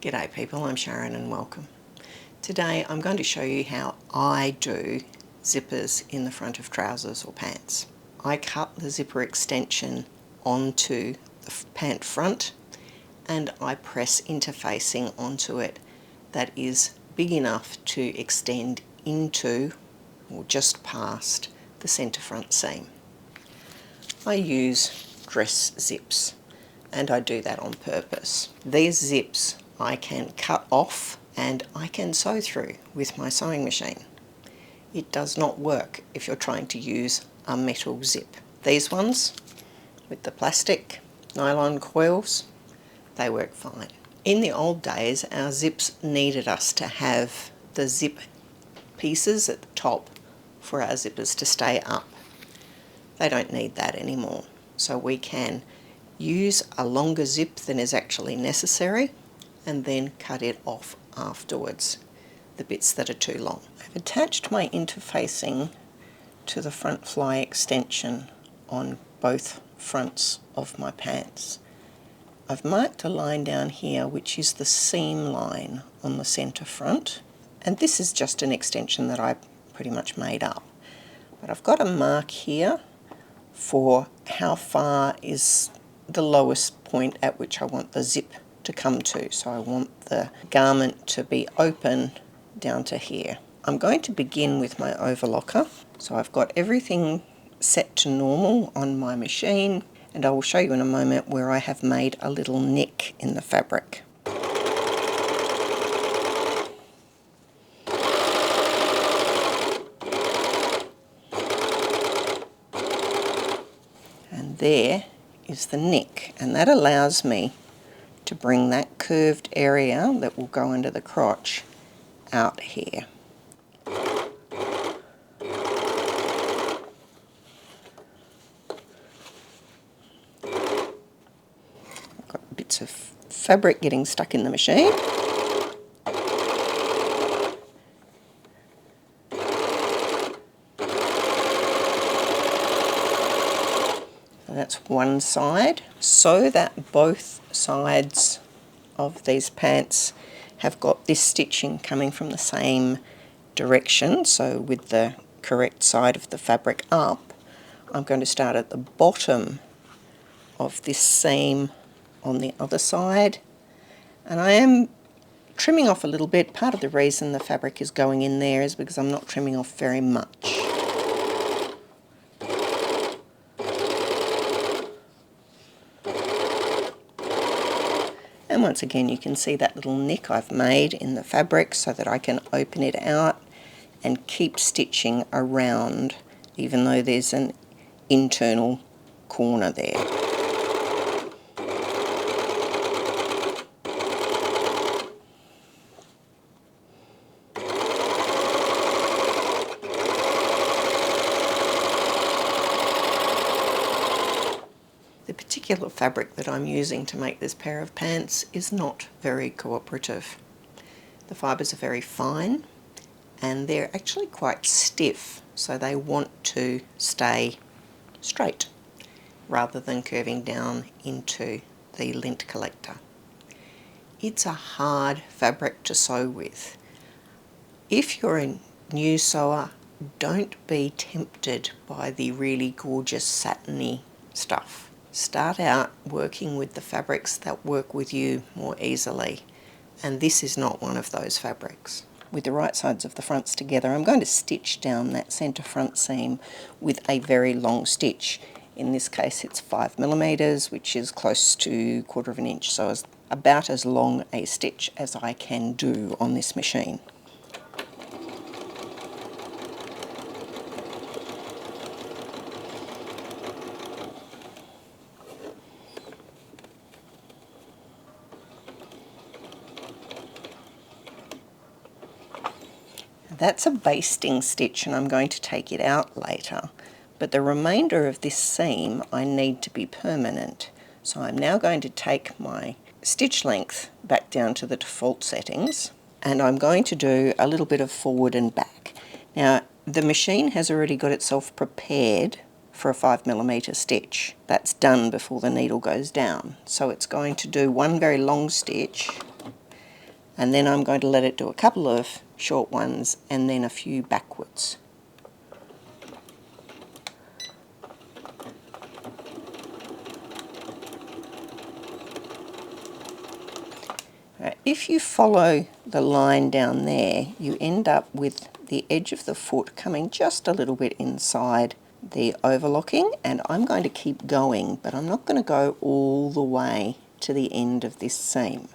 G'day people, I'm Sharyn and welcome. Today I'm going to show you how I do zippers in the front of trousers or pants. I cut the zipper extension onto the pant front and I press interfacing onto it that is big enough to extend into or just past the centre front seam. I use dress zips and I do that on purpose. These zips I can cut off and I can sew through with my sewing machine. It does not work if you're trying to use a metal zip. These ones with the plastic nylon coils, they work fine. In the old days our zips needed us to have the zip pieces at the top for our zippers to stay up. They don't need that anymore, so we can use a longer zip than is actually necessary and then cut it off afterwards, the bits that are too long. I've attached my interfacing to the front fly extension on both fronts of my pants. I've marked a line down here which is the seam line on the centre front, and this is just an extension that I pretty much made up. But I've got a mark here for how far is the lowest point at which I want the zip to come to. So I want the garment to be open down to here. I'm going to begin with my overlocker. So I've got everything set to normal on my machine, and I will show you in a moment where I have made a little nick in the fabric. And there is the nick, and that allows me to bring that curved area that will go under the crotch out here. I've got bits of fabric getting stuck in the machine. That's one side, so that both sides of these pants have got this stitching coming from the same direction, so with the correct side of the fabric up. I'm going to start at the bottom of this seam on the other side, and I am trimming off a little bit. Part of the reason the fabric is going in there is because I'm not trimming off very much. And once again you can see that little nick I've made in the fabric so that I can open it out and keep stitching around even though there's an internal corner there. The particular fabric that I'm using to make this pair of pants is not very cooperative. The fibres are very fine and they're actually quite stiff, so they want to stay straight rather than curving down into the lint collector. It's a hard fabric to sew with. If you're a new sewer, don't be tempted by the really gorgeous satiny stuff. Start out working with the fabrics that work with you more easily, and this is not one of those fabrics. With the right sides of the fronts together, I'm going to stitch down that centre front seam with a very long stitch. In this case it's 5mm, which is close to 1/4 inch, so it's about as long a stitch as I can do on this machine. That's a basting stitch and I'm going to take it out later, but the remainder of this seam I need to be permanent. So I'm now going to take my stitch length back down to the default settings, and I'm going to do a little bit of forward and back. Now the machine has already got itself prepared for a 5mm stitch. That's done before the needle goes down. So it's going to do one very long stitch and then I'm going to let it do a couple of short ones and then a few backwards. If you follow the line down there, you end up with the edge of the foot coming just a little bit inside the overlocking, and I'm going to keep going, but I'm not going to go all the way to the end of this seam.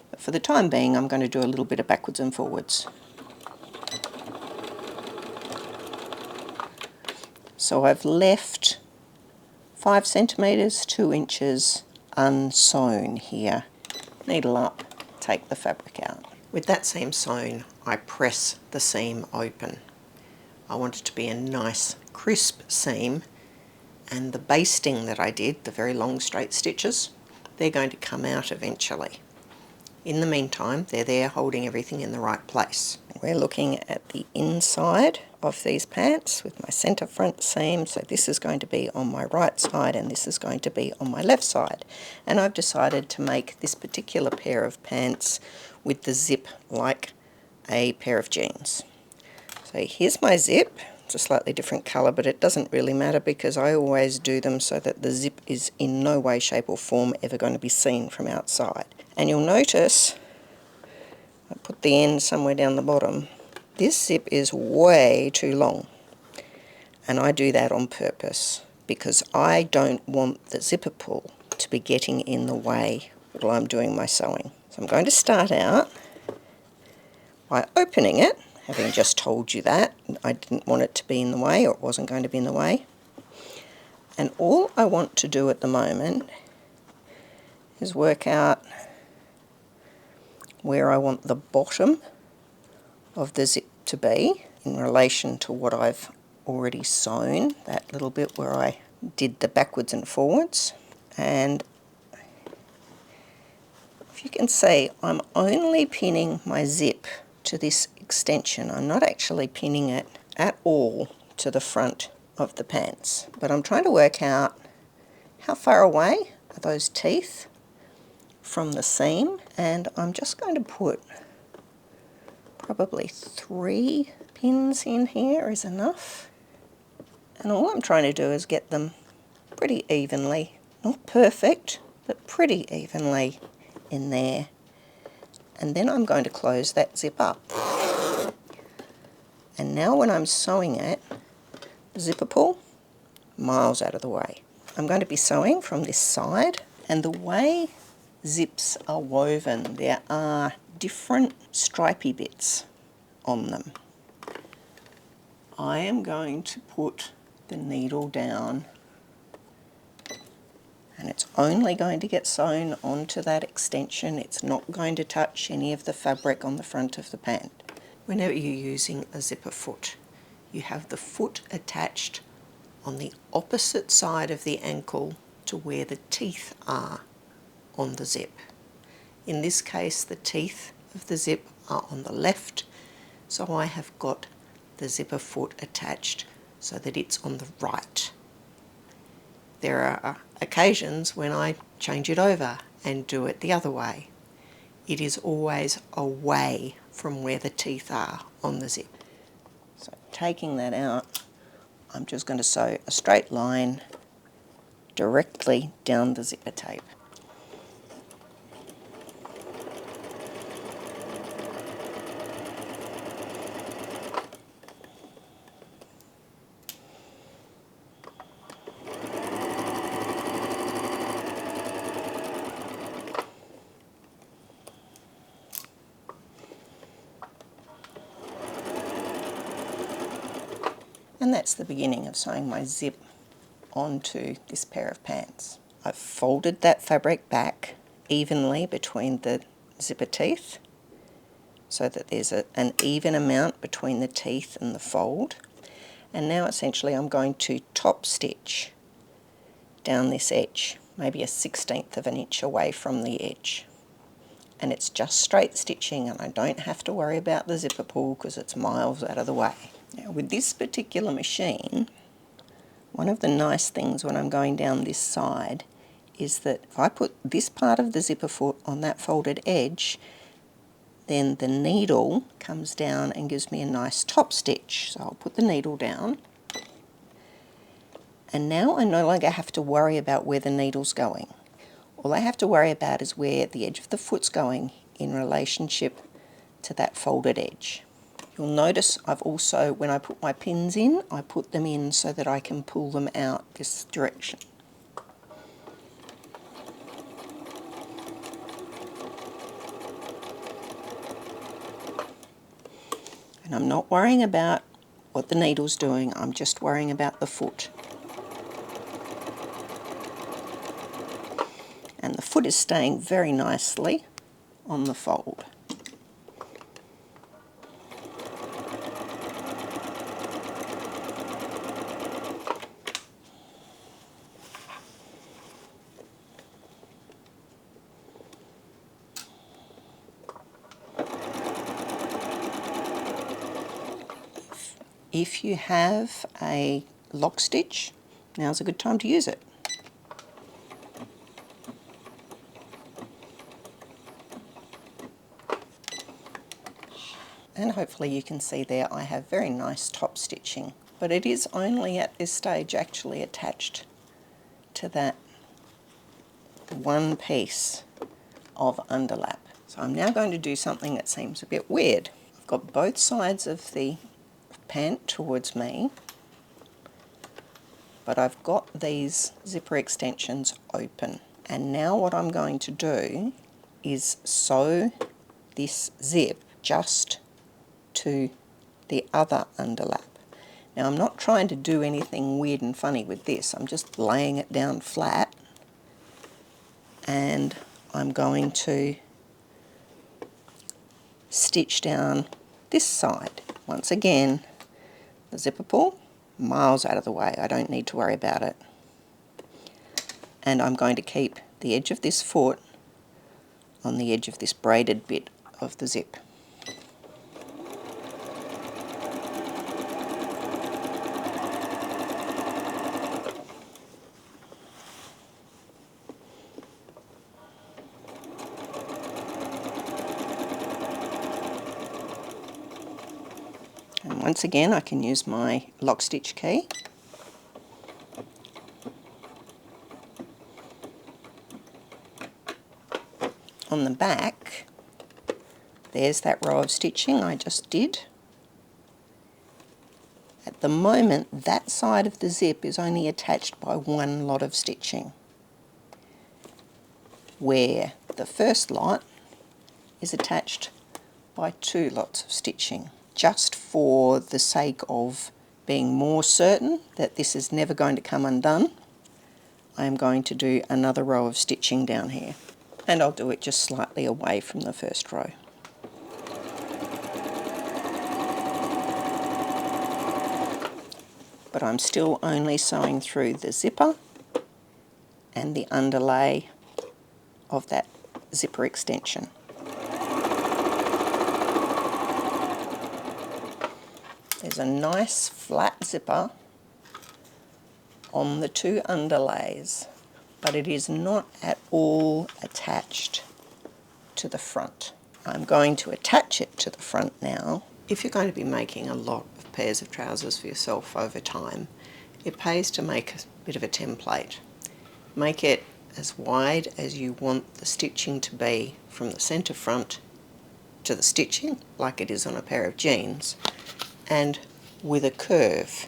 But for the time being, I'm going to do a little bit of backwards and forwards. So I've left 5 centimetres, 2 inches unsewn here. Needle up, take the fabric out. With that seam sewn, I press the seam open. I want it to be a nice crisp seam, and the basting that I did, the very long straight stitches, they're going to come out eventually. In the meantime, they're there holding everything in the right place. We're looking at the inside of these pants with my centre front seam, so this is going to be on my right side and this is going to be on my left side. And I've decided to make this particular pair of pants with the zip like a pair of jeans. So here's my zip. It's a slightly different colour, but it doesn't really matter because I always do them so that the zip is in no way, shape or form ever going to be seen from outside. And you'll notice, I put the end somewhere down the bottom, this zip is way too long. And I do that on purpose because I don't want the zipper pull to be getting in the way while I'm doing my sewing. So I'm going to start out by opening it, having just told you that. I didn't want it to be in the way, or it wasn't going to be in the way. And all I want to do at the moment is work out where I want the bottom of the zip to be in relation to what I've already sewn, that little bit where I did the backwards and forwards. And if you can see, I'm only pinning my zip to this extension. I'm not actually pinning it at all to the front of the pants, but I'm trying to work out how far away are those teeth from the seam, and I'm just going to put probably 3 pins in here is enough. And all I'm trying to do is get them pretty evenly, not perfect, but pretty evenly in there. And then I'm going to close that zip up. And now when I'm sewing it, zipper pull, miles out of the way. I'm going to be sewing from this side, and the way zips are woven, there are different stripy bits on them. I am going to put the needle down, and it's only going to get sewn onto that extension. It's not going to touch any of the fabric on the front of the pant. Whenever you're using a zipper foot, you have the foot attached on the opposite side of the ankle to where the teeth are on the zip. In this case, the teeth of the zip are on the left, so I have got the zipper foot attached so that it's on the right. There are occasions when I change it over and do it the other way. It is always away from where the teeth are on the zip. So taking that out, I'm just going to sew a straight line directly down the zipper tape. And that's the beginning of sewing my zip onto this pair of pants. I've folded that fabric back evenly between the zipper teeth so that there's an even amount between the teeth and the fold. And now essentially I'm going to top stitch down this edge, maybe a 1/16 of an inch away from the edge. and it's just straight stitching, and I don't have to worry about the zipper pull because it's miles out of the way. Now with this particular machine, one of the nice things when I'm going down this side is that if I put this part of the zipper foot on that folded edge, then the needle comes down and gives me a nice top stitch. So I'll put the needle down, and now I no longer have to worry about where the needle's going. All I have to worry about is where the edge of the foot's going in relationship to that folded edge. You'll notice I've also, when I put my pins in, I put them in so that I can pull them out this direction. And I'm not worrying about what the needle's doing, I'm just worrying about the foot. And the foot is staying very nicely on the fold. If you have a lock stitch, now's a good time to use it. And hopefully you can see there I have very nice top stitching, but it is only at this stage actually attached to that one piece of underlap. So I'm now going to do something that seems a bit weird. I've got both sides of the pant towards me, but I've got these zipper extensions open. And now what I'm going to do is sew this zip just to the other underlap. Now I'm not trying to do anything weird and funny with this, I'm just laying it down flat, and I'm going to stitch down this side. Once again, the zipper pull, miles out of the way, I don't need to worry about it. And I'm going to keep the edge of this foot on the edge of this braided bit of the zip. And once again I can use my lock stitch key. On the back, there's that row of stitching I just did. At the moment, that side of the zip is only attached by one lot of stitching, where the first lot is attached by two lots of stitching. Just for the sake of being more certain that this is never going to come undone, I am going to do another row of stitching down here. And I'll do it just slightly away from the first row. But I'm still only sewing through the zipper and the underlay of that zipper extension. There's a nice flat zipper on the two underlays, but it is not at all attached to the front. I'm going to attach it to the front now. If you're going to be making a lot of pairs of trousers for yourself over time, it pays to make a bit of a template. Make it as wide as you want the stitching to be from the centre front to the stitching, like it is on a pair of jeans, and with a curve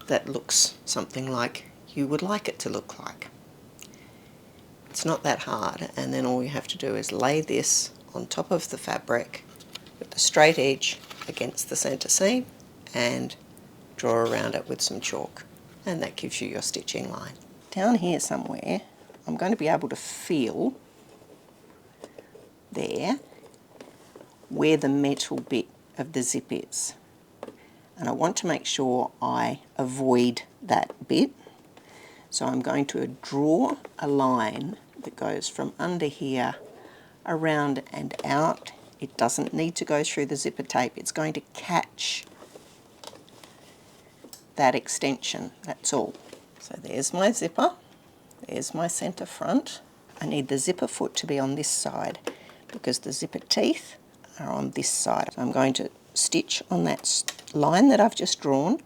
that looks something like you would like it to look like. It's not that hard, and then all you have to do is lay this on top of the fabric with the straight edge against the centre seam and draw around it with some chalk, and that gives you your stitching line. Down here somewhere I'm going to be able to feel there where the metal bit of the zip is, and I want to make sure I avoid that bit, so I'm going to draw a line that goes from under here around and out. It doesn't need to go through the zipper tape. It's going to catch that extension, that's all. So there's my zipper, there's my centre front. I need the zipper foot to be on this side because the zipper teeth are on this side. So I'm going to stitch on that line that I've just drawn,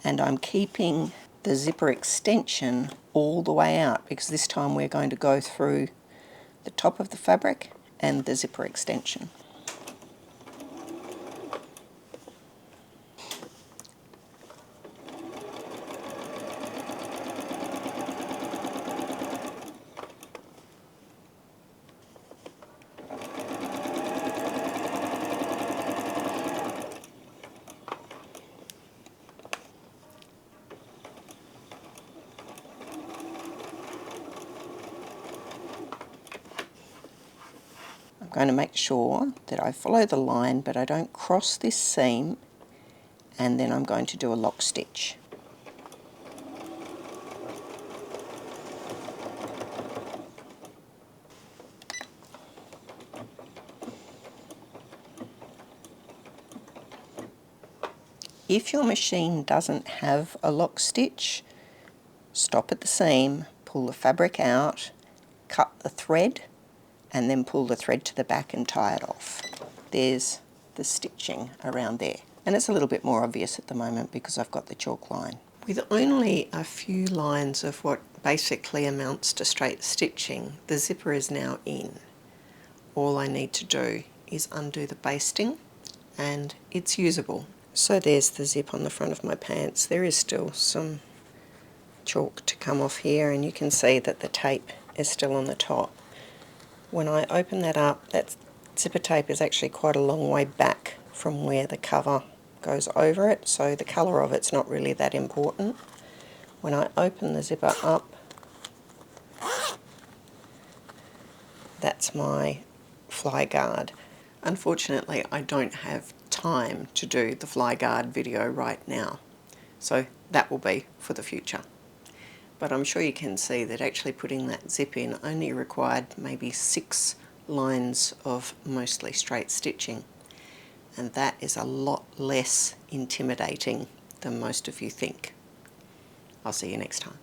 and I'm keeping the zipper extension all the way out because this time we're going to go through the top of the fabric and the zipper extension. I'm going to make sure that I follow the line but I don't cross this seam, and then I'm going to do a lock stitch. If your machine doesn't have a lock stitch, stop at the seam, pull the fabric out, cut the thread, and then pull the thread to the back and tie it off. There's the stitching around there. And it's a little bit more obvious at the moment because I've got the chalk line. With only a few lines of what basically amounts to straight stitching, the zipper is now in. All I need to do is undo the basting and it's usable. So there's the zip on the front of my pants. There is still some chalk to come off here, and you can see that the tape is still on the top. When I open that up, that zipper tape is actually quite a long way back from where the cover goes over it, so the colour of it's not really that important. When I open the zipper up, that's my fly guard. Unfortunately, I don't have time to do the fly guard video right now, so that will be for the future. But I'm sure you can see that actually putting that zip in only required maybe 6 lines of mostly straight stitching, and that is a lot less intimidating than most of you think. I'll see you next time.